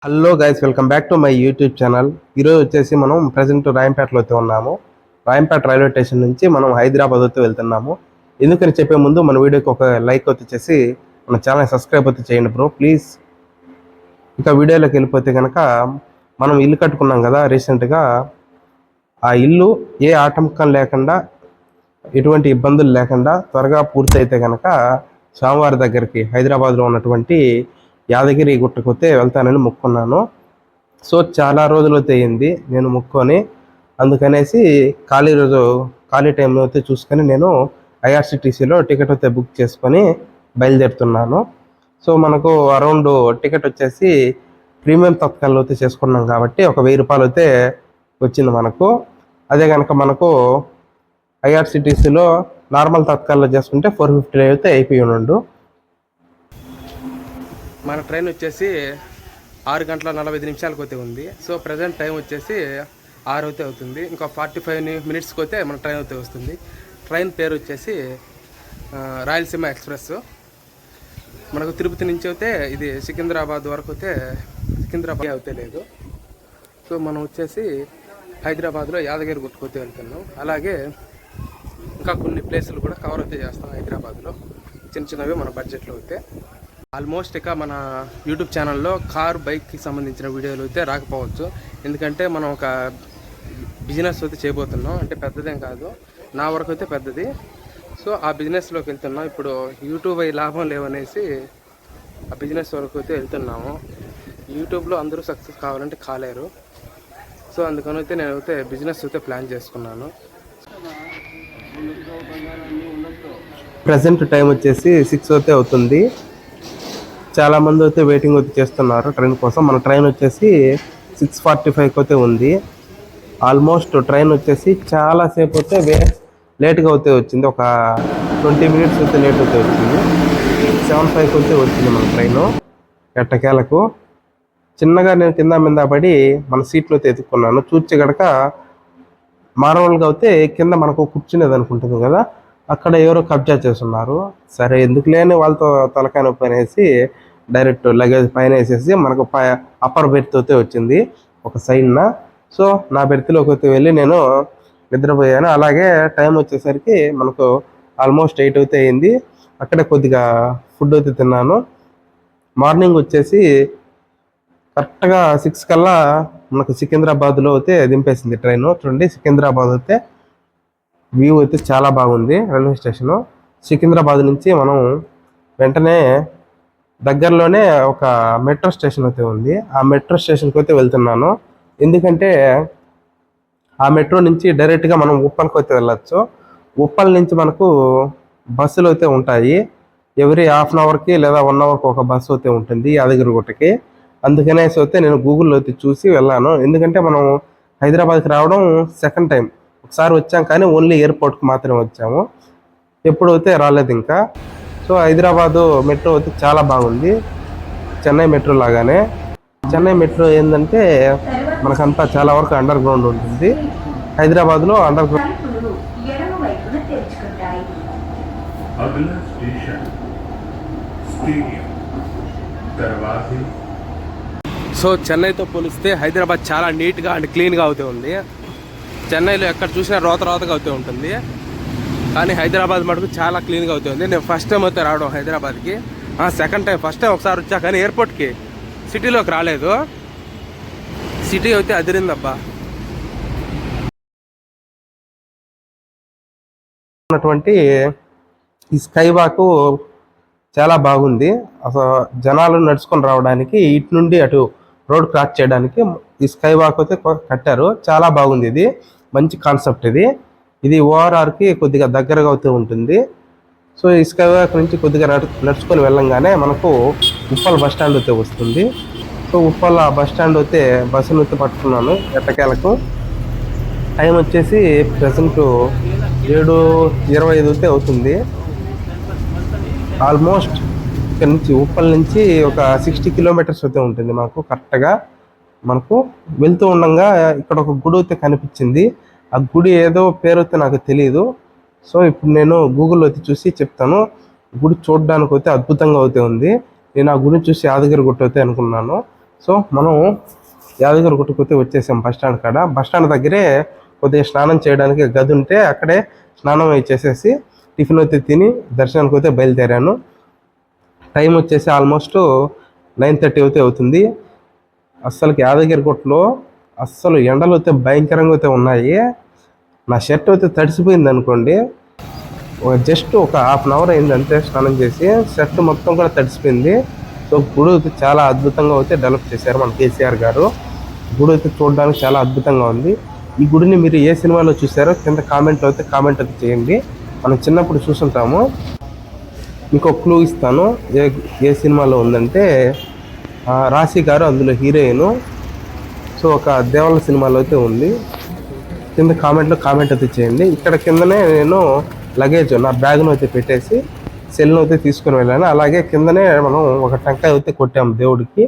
Hello guys, welcome back to my YouTube channel. ఈరోజు వచ్చేసి మనం ప్రజెంట్ రాయంపేటలో అయితే ఉన్నాము. రాయంపేట రైల్వే స్టేషన్ నుంచి మనం హైదరాబాద్ అయితే వెళ్తున్నాము. ఎందుకని చెప్పే ముందు మన వీడియోకి ఒక లైక్ వచ్చేసి మన ఛానల్ సబ్స్క్రైబ్ అయితే చేయండి బ్రో ప్లీజ్. ఇక వీడియోలోకి వెళ్ళిపోతే కనుక మనం ఇల్లు కట్టుకున్నాం కదా రీసెంట్గా. ఆ ఇల్లు ఏ ఆటంకం లేకుండా, ఎటువంటి ఇబ్బందులు లేకుండా త్వరగా పూర్తయితే కనుక స్వామివారి దగ్గరికి హైదరాబాద్లో ఉన్నటువంటి యాదగిరి గుట్టకొతే వెళ్తానని మొక్కున్నాను. సో చాలా రోజులు అయితే అయింది నేను మొక్కుకొని. అందుకనేసి ఖాళీ టైంలో అయితే చూసుకొని నేను ఐఆర్సిటీసీలో టికెట్ అయితే బుక్ చేసుకొని బయలుదేరుతున్నాను. సో మనకు అరౌండ్ టికెట్ వచ్చేసి ప్రీమియం తత్కాల్లో అయితే చేసుకున్నాం కాబట్టి ఒక 1000 రూపాయలు అయితే వచ్చింది మనకు. అదే కనుక మనకు ఐఆర్సిటీసీలో నార్మల్ తత్కాల్లో చేసుకుంటే 450 అయితే అయిపోయి ఉండు. మన ట్రైన్ వచ్చేసి 6:45 అయితే ఉంది. సో ప్రజెంట్ టైం వచ్చేసి 6 అయితే అవుతుంది. ఇంకా 45 మినిట్స్కి అయితే మన ట్రైన్ అయితే వస్తుంది. ట్రైన్ పేరు వచ్చేసి రాయలసీమ ఎక్స్ప్రెస్. మనకు తిరుపతి నుంచి అయితే ఇది సికింద్రాబాద్ వరకు అయితే సికింద్రాబాద్ అయితే లేదు. సో మనం వచ్చేసి హైదరాబాద్లో యాదగిరి గుట్టకొతే వెళ్తున్నాం. అలాగే ఇంకా కొన్ని ప్లేసులు కూడా కవర్ అయితే చేస్తాం హైదరాబాద్లో, చిన్నవి మన బడ్జెట్లో అయితే. ఆల్మోస్ట్ ఇక మన యూట్యూబ్ ఛానల్లో బైక్కి సంబంధించిన వీడియోలు అయితే రాకపోవచ్చు, ఎందుకంటే మనం ఒక బిజినెస్ అయితే చేయబోతున్నాం. అంటే పెద్దదేం కాదు, నా వరకు అయితే పెద్దది. సో ఆ బిజినెస్లోకి వెళ్తున్నాం. ఇప్పుడు యూట్యూబ్ అయ్యి లాభం లేవనేసి ఆ బిజినెస్ వరకు అయితే వెళ్తున్నాము. యూట్యూబ్లో అందరూ సక్సెస్ కావాలంటే కాలేరు. సో అందుకని అయితే నేనైతే బిజినెస్ అయితే ప్లాన్ చేసుకున్నాను. ప్రజెంట్ టైం వచ్చేసి 6 అయితే అవుతుంది. చాలామంది అయితే వెయిటింగ్ అయితే చేస్తున్నారు ట్రైన్ కోసం. మన ట్రైన్ వచ్చేసి 6:45 అయితే ఉంది. ఆల్మోస్ట్ ట్రైన్ వచ్చేసి చాలాసేపు అయితే లేట్గా అయితే వచ్చింది. ఒక 20 మినిట్స్ అయితే లేట్ అయితే వచ్చింది. 7:05 అయితే వచ్చింది మన ట్రైను ఎట్టకేలకు. చిన్నగా నేను కింద మీద పడి మన సీట్లో అయితే ఎత్తుక్కున్నాను. చూచి గడక మామూలుగా అయితే కింద మనకు కూర్చునేది అనుకుంటుంది కదా, అక్కడ ఎవరో కబ్జా చేస్తున్నారు. సరే ఎందుకు లేని వాళ్ళతో తలకాయ నొప్పి అనేసి డైరెక్ట్ లగేజ్ పైన వేసేసి మనకు అప్పర్ బెర్త్ అయితే వచ్చింది ఒక సైడ్న. సో నా బెర్త్లోకి అయితే వెళ్ళి నేను నిద్రపోయాను. అలాగే టైం వచ్చేసరికి మనకు ఆల్మోస్ట్ 8 అయితే అయింది. అక్కడే కొద్దిగా ఫుడ్ అయితే తిన్నాను. మార్నింగ్ వచ్చేసి కరెక్ట్గా 6 కల్లా మనకు సికింద్రాబాద్లో అయితే దింపేసింది ట్రైన్. చూడండి, సికింద్రాబాద్ అయితే వ్యూ అయితే చాలా బాగుంది రైల్వే స్టేషను. సికింద్రాబాద్ నుంచి మనం వెంటనే దగ్గరలోనే ఒక మెట్రో స్టేషన్ అయితే ఉంది. ఆ మెట్రో స్టేషన్కి అయితే వెళ్తున్నాను. ఎందుకంటే ఆ మెట్రో నుంచి డైరెక్ట్గా మనం ఉప్పల్కి అయితే వెళ్ళచ్చు. ఉప్పల్ నుంచి మనకు బస్సులు అయితే ఉంటాయి. ఎవ్రీ హాఫ్ అన్ అవర్కి లేదా 1 అవర్కి ఒక బస్సు అయితే ఉంటుంది యాదగిరిగుట్టకి. అందుకనేసి అయితే నేను గూగుల్లో అయితే చూసి వెళ్ళాను. ఎందుకంటే మనం హైదరాబాద్కి రావడం సెకండ్ టైం. ఒకసారి వచ్చాం కానీ ఓన్లీ ఎయిర్పోర్ట్కి మాత్రమే వచ్చాము, ఎప్పుడైతే రాలేదు ఇంకా. సో హైదరాబాదు మెట్రో అయితే చాలా బాగుంది, చెన్నై మెట్రో లాగానే. చెన్నై మెట్రో ఏంటంటే మనకంతా చాలా వరకు అండర్ గ్రౌండ్ ఉంటుంది. హైదరాబాద్లో అండర్ గ్రౌండ్. సో చెన్నైతో పోలిస్తే హైదరాబాద్ చాలా నీట్గా అండ్ క్లీన్గా అవుతూ ఉంది. చెన్నైలో ఎక్కడ చూసినా రోతగా అవుతూ ఉంటుంది, కానీ హైదరాబాద్ మటుకు చాలా క్లీన్గా అవుతుంది. నేను ఫస్ట్ టైం అయితే రావడం హైదరాబాద్కి, సెకండ్ టైం. ఫస్ట్ టైం ఒకసారి వచ్చా కానీ ఎయిర్పోర్ట్కి, సిటీలోకి రాలేదు. సిటీ అయితే అదిరిందబ్బా. ఉన్నటువంటి ఈ స్కై వాక్ చాలా బాగుంది. అసలు జనాలు నడుచుకొని రావడానికి, ఇటు నుండి అటు రోడ్ క్రాస్ చేయడానికి ఈ స్కై వాక్ అయితే కట్టారు. చాలా బాగుంది, ఇది మంచి కాన్సెప్ట్. ఇది ఓఆర్ఆర్కి కొద్దిగా దగ్గరగా అవుతూ ఉంటుంది. సో ఈ స్కై వాక్ నుంచి కొద్దిగా నడుచుకొని వెళ్ళంగానే మనకు ఉప్పల్ బస్ స్టాండ్ అయితే వస్తుంది. సో ఉప్పల్ బస్ స్టాండ్ అయితే బస్సును అయితే పట్టుకున్నాను ఎట్టకేలకు. టైం వచ్చేసి ప్రజెంట్ 7:25 అయితే అవుతుంది. ఆల్మోస్ట్ ఇక్కడ నుంచి ఉప్పల్ నుంచి ఒక 60 కిలోమీటర్స్ అయితే ఉంటుంది మాకు కరెక్ట్గా. మనకు వెళ్తూ ఉండగా ఇక్కడ ఒక గుడి అయితే కనిపించింది. ఆ గుడి ఏదో పేరు అయితే నాకు తెలియదు. సో ఇప్పుడు నేను గూగుల్లో అయితే చూసి చెప్తాను. గుడి చూడడానికి అయితే అద్భుతంగా అయితే ఉంది. నేను ఆ గుడిని చూసి యాదగిరి గుట్ట అయితే అనుకున్నాను. సో మనం యాదగిరి గుట్టకైతే వచ్చేసాం బస్ స్టాండ్ కాడ. బస్ స్టాండ్ దగ్గరే కొద్దిగా స్నానం చేయడానికి గది ఉంటే అక్కడే స్నానం చేసేసి టిఫిన్ అయితే తిని దర్శనానికి అయితే బయలుదేరాను. టైం వచ్చేసి ఆల్మోస్ట్ 9:30 అయితే అవుతుంది. అస్సలకి యాదగిరి గుట్టలో అస్సలు ఎండలు అయితే భయంకరంగా అయితే ఉన్నాయి. నా షర్ట్ అయితే తడిసిపోయింది అనుకోండి. జస్ట్ ఒక హాఫ్ అన్ అవర్ అయింది అంతే స్నానం చేసి, షర్ట్ మొత్తం కూడా తడిసిపోయింది. సో గుడి అయితే చాలా అద్భుతంగా అయితే డెవలప్ చేశారు మన కేసీఆర్ గారు. గుడి అయితే చూడడానికి చాలా అద్భుతంగా ఉంది. ఈ గుడిని మీరు ఏ సినిమాలో చూసారో కింద కామెంట్ అయితే చేయండి. మనం చిన్నప్పుడు చూసుంటాము. మీకు క్లూ ఇస్తాను ఏ సినిమాలో ఉందంటే రాశి గారు అందులో హీరోయిన్. సో ఒక దేవాల సినిమాలో అయితే ఉంది. కింద కామెంట్ అయితే చేయండి. ఇక్కడ కిందనే నేను లగేజ్ నా బ్యాగ్ను అయితే పెట్టేసి సెల్ను అయితే తీసుకొని వెళ్ళాను. అలాగే కిందనే మనం ఒక టెంకాయ అయితే కొట్టాము దేవుడికి.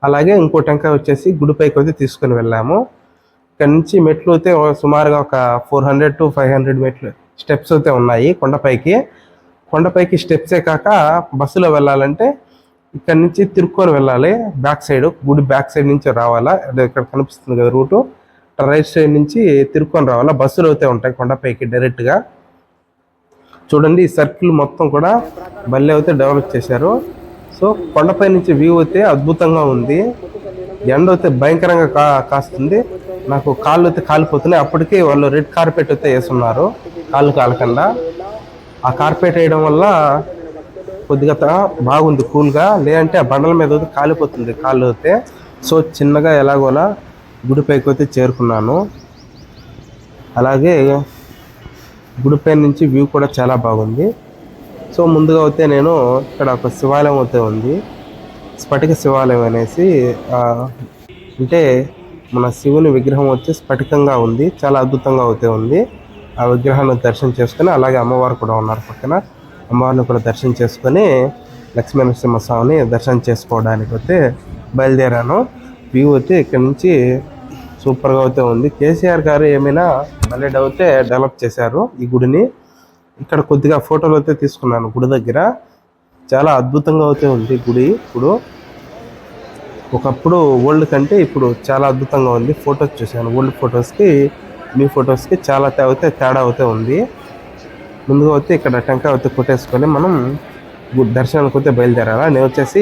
అలాగే ఇంకో టెంకాయ వచ్చేసి గుడిపైకి అయితే తీసుకొని వెళ్ళాము. ఇక్కడ నుంచి మెట్లు అయితే సుమారుగా ఒక 400 to 500 మెట్లు స్టెప్స్ అయితే ఉన్నాయి కొండపైకి స్టెప్సే కాక బస్సులో వెళ్ళాలంటే ఇక్కడ నుంచి తిరుక్కొని వెళ్ళాలి. బ్యాక్ సైడ్ గుడి బ్యాక్ సైడ్ నుంచి రావాలా. ఇక్కడ కనిపిస్తుంది కదా రూటు, రైట్ సైడ్ నుంచి తిరుక్కొని రావాలా. బస్సులు అయితే ఉంటాయి కొండపైకి డైరెక్ట్గా. చూడండి ఈ సర్కిల్ మొత్తం కూడా భలే అయితే డెవలప్ చేశారు. సో కొండపై నుంచి వ్యూ అయితే అద్భుతంగా ఉంది. ఎండ అయితే భయంకరంగా కాస్తుంది. నాకు కాళ్ళు అయితే కాలిపోతున్నాయి. అప్పటికే వాళ్ళు రెడ్ కార్పెట్ అయితే వేస్తున్నారు కాళ్ళు కాలకుండా. ఆ కార్పెట్ వేయడం వల్ల కొద్దిగా బాగుంది కూల్గా, లేదంటే ఆ బండల మీద అయితే కాలిపోతుంది కాళ్ళు అయితే. సో చిన్నగా ఎలాగోలా గుడిపైకి అయితే చేరుకున్నాను. అలాగే గుడిపై నుంచి వ్యూ కూడా చాలా బాగుంది. సో ముందుగా అయితే నేను ఇక్కడ ఒక శివాలయం అయితే ఉంది, స్ఫటిక శివాలయం అనేసి. అంటే మన శివుని విగ్రహం వచ్చి స్ఫటికంగా ఉంది, చాలా అద్భుతంగా అయితే ఉంది. ఆ విగ్రహాన్ని దర్శనం చేసుకొని, అలాగే అమ్మవారు కూడా ఉన్నారు పక్కన, అమ్మవారిని కూడా దర్శనం చేసుకొని లక్ష్మీ నరసింహస్వామిని దర్శనం చేసుకోవడానికి అయితే బయలుదేరాను. వ్యూ అయితే ఇక్కడ నుంచి సూపర్గా అయితే ఉంది. కేసీఆర్ గారు ఏమైనా భలే అయితే డెవలప్ చేశారు ఈ గుడిని. ఇక్కడ కొద్దిగా ఫోటోలు అయితే తీసుకున్నాను గుడి దగ్గర. చాలా అద్భుతంగా అయితే ఉంది గుడి. ఇప్పుడు ఒకప్పుడు ఓల్డ్ కంటే ఇప్పుడు చాలా అద్భుతంగా ఉంది. ఫొటోస్ చూశాను, ఓల్డ్ ఫొటోస్కి న్యూ ఫొటోస్కి చాలా తేడా అయితే ఉంది. ముందుగా అయితే ఇక్కడ టెంకాయ అయితే కొట్టేసుకొని మనం దర్శనానికి అయితే బయలుదేరాలా. నేను వచ్చేసి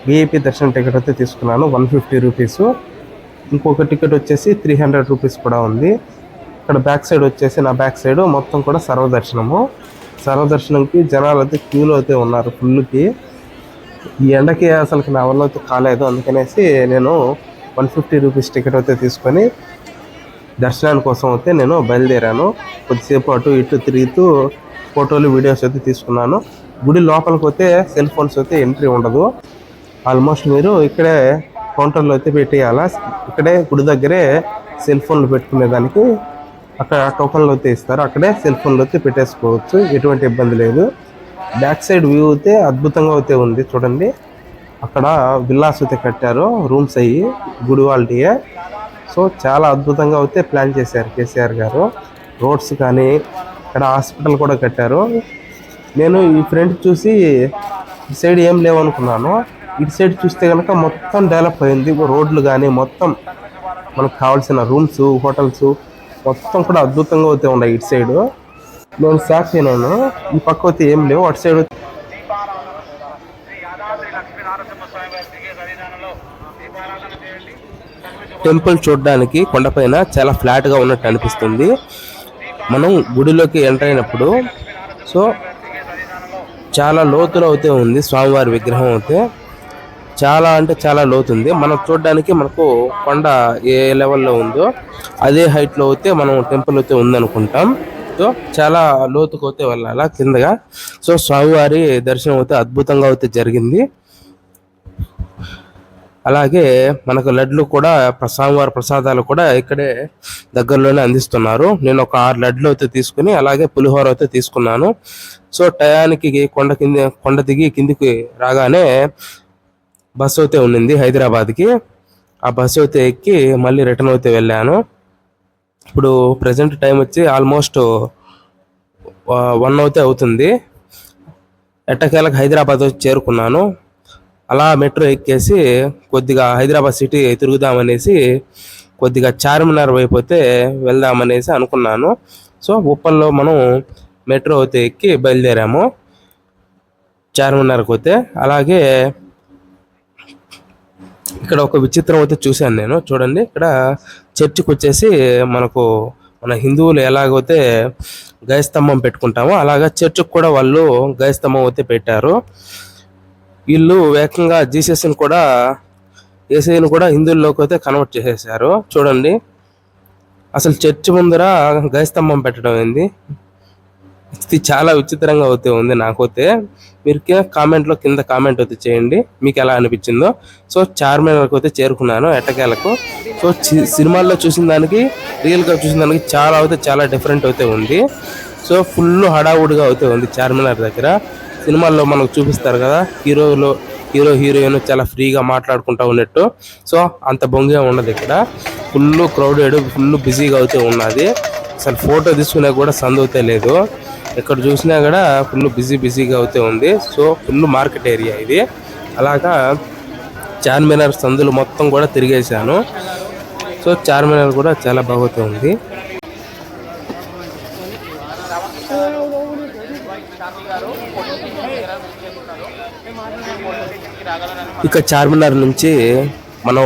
విఐపి దర్శనం టికెట్ అయితే తీసుకున్నాను, 150 రూపీస్. ఇంకొక టికెట్ వచ్చేసి 300 రూపీస్ కూడా ఉంది. ఇక్కడ బ్యాక్ సైడ్ వచ్చేసి నా బ్యాక్ సైడ్ మొత్తం కూడా సర్వదర్శనంకి జనాలు అయితే క్యూలో అయితే ఉన్నారు ఫుల్కి. ఈ ఎండకి అసలుకి నా వల్ల అయితే కాలేదు, అందుకనేసి నేను 150 రూపీస్ టికెట్ అయితే తీసుకొని దర్శనాని కోసం అయితే నేను బయలుదేరాను. కొద్దిసేపు అటు ఇటు తిరుగుతూ ఫోటోలు వీడియోస్ అయితే తీసుకున్నాను. గుడి లోపలికి అయితే సెల్ ఫోన్స్ అయితే ఎంట్రీ ఉండదు. ఆల్మోస్ట్ మీరు ఇక్కడే కౌంటర్లో అయితే పెట్టేయాలా. ఇక్కడే గుడి దగ్గరే సెల్ ఫోన్లు పెట్టుకునేదానికి అక్కడ టోకన్లు అయితే ఇస్తారు, అక్కడే సెల్ ఫోన్లు అయితే పెట్టేసుకోవచ్చు, ఎటువంటి ఇబ్బంది లేదు. బ్యాక్ సైడ్ వ్యూ అయితే అద్భుతంగా అయితే ఉంది. చూడండి అక్కడ విల్లాస్ అయితే కట్టారు, రూమ్స్ అయ్యి గుడి వాళ్ళే. సో చాలా అద్భుతంగా అయితే ప్లాన్ చేశారు కేసీఆర్ గారు. రోడ్స్ కానీ ఇక్కడ హాస్పిటల్ కూడా కట్టారు. నేను ఈ ఫ్రంట్ చూసి ఈ సైడ్ ఏం లేవనుకున్నాను, ఇటు సైడ్ చూస్తే కనుక మొత్తం డెవలప్ అయింది. రోడ్లు కానీ మొత్తం మనకు కావాల్సిన రూమ్స్, హోటల్స్ మొత్తం కూడా అద్భుతంగా అయితే ఉన్నాయి. ఇటు సైడ్ నేను షాక్ అయినాను, ఈ పక్క అయితే ఏం లేవు. అటు సైడ్ టెంపుల్ చూడడానికి కొండపైన చాలా ఫ్లాట్గా ఉన్నట్టు అనిపిస్తుంది. మనం గుడిలోకి ఎంటర్ అయినప్పుడు సో చాలా లోతులో అయితే ఉంది స్వామివారి విగ్రహం అయితే. చాలా అంటే చాలా లోతుంది. మనం చూడడానికి మనకు కొండ ఏ లెవెల్లో ఉందో అదే హైట్లో అయితే మనం టెంపుల్ అయితే ఉందనుకుంటాం. సో చాలా లోతుకు అయితే వెళ్ళాలా కిందగా. సో స్వామివారి దర్శనం అయితే అద్భుతంగా అయితే జరిగింది. అలాగే మనకు లడ్లు కూడా, స్వామివారి ప్రసాదాలు కూడా ఇక్కడే దగ్గరలోనే అందిస్తున్నారు. నేను ఒక 6 లడ్లు అయితే తీసుకుని అలాగే పులిహోర అయితే తీసుకున్నాను. సో టయానికి కొండ దిగి కిందికి రాగానే బస్సు అయితే ఉండింది హైదరాబాద్కి. ఆ బస్సు అయితే ఎక్కి మళ్ళీ రిటర్న్ అయితే వెళ్ళాను. ఇప్పుడు ప్రజెంట్ టైం వచ్చి ఆల్మోస్ట్ 1 అయితే అవుతుంది. ఎట్టకేలకు హైదరాబాద్ చేరుకున్నాను. అలా మెట్రో ఎక్కేసి కొద్దిగా హైదరాబాద్ సిటీ తిరుగుదామనేసి కొద్దిగా చార్మినార్ వైపు అయితే వెళ్దామనేసి అనుకున్నాను. సో ఉప్పల్లో మనం మెట్రో అయితే ఎక్కి బయలుదేరాము చార్మినార్కి అయితే. అలాగే ఇక్కడ ఒక విచిత్రం అయితే చూశాను నేను. చూడండి, ఇక్కడ చర్చికి వచ్చేసి మన హిందువులు ఎలాగైతే గయస్తంభం పెట్టుకుంటామో అలాగా చర్చికి కూడా వాళ్ళు గయస్తంభం అయితే పెట్టారు. వీళ్ళు ఏకంగా జీసస్ని కూడా యేసయ్యను కూడా హిందువుల్లోకి అయితే కన్వర్ట్ చేసేసారు. చూడండి, అసలు చర్చి ముందర గయస్తంభం పెట్టడం ఏంది, ఇది చాలా విచిత్రంగా అయితే ఉంది నాకైతే. మీరు కింద కామెంట్ అయితే చేయండి మీకు ఎలా అనిపించిందో. సో చార్మినార్కి అయితే చేరుకున్నాను ఎట్టకేలకు. సో సినిమాల్లో చూసిన దానికి రియల్గా చూసిన దానికి చాలా డిఫరెంట్ అయితే ఉంది. సో ఫుల్ హడావుడిగా అయితే ఉంది చార్మినార్ దగ్గర. సినిమాల్లో మనకు చూపిస్తారు కదా, హీరో హీరోయిన్ చాలా ఫ్రీగా మాట్లాడుకుంటా ఉన్నట్టు. సో అంత బొంగే ఉండదు ఇక్కడ. ఫుల్ క్రౌడెడ్, ఫుల్ బిజీగా అయితే ఉన్నది. అసలు ఫోటో తీసుకునే కూడా సందవుతే లేదు. ఎక్కడ చూసినా కూడా ఫుల్ బిజీగా అయితే ఉంది. సో ఫుల్ మార్కెట్ ఏరియా ఇది. అలాగా చార్మినార్ సందులు మొత్తం కూడా తిరిగేశాను. సో చార్మినార్ కూడా చాలా బాగుతూ ఉంది. ఇక చార్మినార్ నుంచి మనం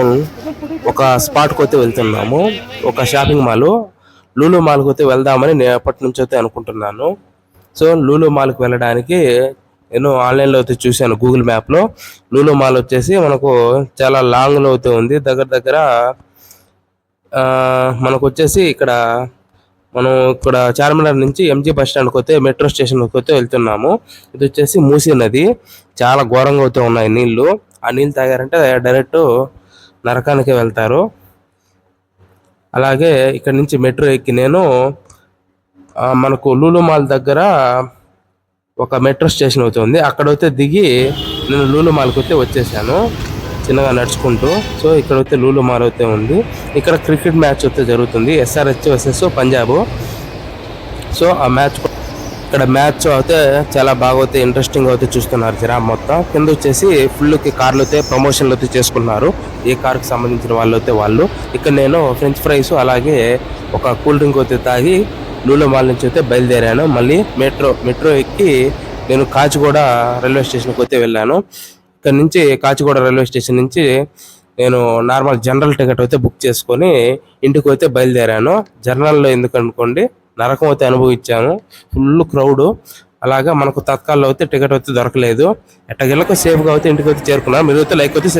ఒక స్పాట్కి అయితే వెళ్తున్నాము, ఒక షాపింగ్ మాల్, లూలు మాల్కి అయితే వెళ్దామని నేను ఎప్పటి నుంచి అయితే అనుకుంటున్నాను. సో లూలు మాల్కి వెళ్ళడానికి నేను ఆన్లైన్లో అయితే చూశాను, గూగుల్ మ్యాప్లో. లూలు మాల్ వచ్చేసి మనకు చాలా లాంగ్లో అయితే ఉంది. దగ్గర మనకు వచ్చేసి మనం ఇక్కడ చార్మినార్ నుంచి ఎంజీ బస్ స్టాండ్కి అయితే మెట్రో స్టేషన్కి అయితే వెళ్తున్నాము. ఇది వచ్చేసి మూసీ నది, చాలా ఘోరంగా అయితే ఉన్నాయి నీళ్లు. ఆ నీళ్ళు తాగారంటే డైరెక్ట్ నరకానికి వెళ్తారు. అలాగే ఇక్కడ నుంచి మెట్రో ఎక్కి నేను మనకు లూలు మాల్ దగ్గర ఒక మెట్రో స్టేషన్ అవుతుంది, అక్కడైతే దిగి నేను లూలు మాల్కి అయితే వచ్చేసాను చిన్నగా నడుచుకుంటూ. సో ఇక్కడైతే లూలు మాల్ అయితే ఉంది. ఇక్కడ క్రికెట్ మ్యాచ్ అయితే జరుగుతుంది, SRH వర్సెస్ పంజాబ్. సో ఆ మ్యాచ్ అయితే చాలా బాగా అయితే ఇంట్రెస్టింగ్ అయితే చూస్తున్నారు జనాభా మొత్తం. కింద వచ్చేసి ఫుల్కి కార్లు అయితే ప్రమోషన్లు అయితే చేసుకున్నారు, ఏ కార్కి సంబంధించిన వాళ్ళు. ఇక్కడ నేను ఫ్రెంచ్ ఫ్రైస్ అలాగే ఒక కూల్ డ్రింక్ అయితే తాగి లూలు మాల్ నుంచి అయితే బయలుదేరాను. మళ్ళీ మెట్రో ఎక్కి నేను కాచిగూడ రైల్వే స్టేషన్కి అయితే వెళ్ళాను. ఇక్కడ నుంచి కాచిగూడ రైల్వే స్టేషన్ నుంచి నేను నార్మల్ జనరల్ టికెట్ అయితే బుక్ చేసుకొని ఇంటికి అయితే బయలుదేరాను. జనరల్లో ఎందుకు అనుకోండి, నరకం అయితే అనుభవించాను, ఫుల్ క్రౌడ్. అలాగా మనకు తత్కాల్లో అయితే టికెట్ అయితే దొరకలేదు. ఎట్టగెళ్ళక సేఫ్గా అయితే ఇంటికి అయితే చేరుకున్నాను. మీరు అయితే లైక్ అయితే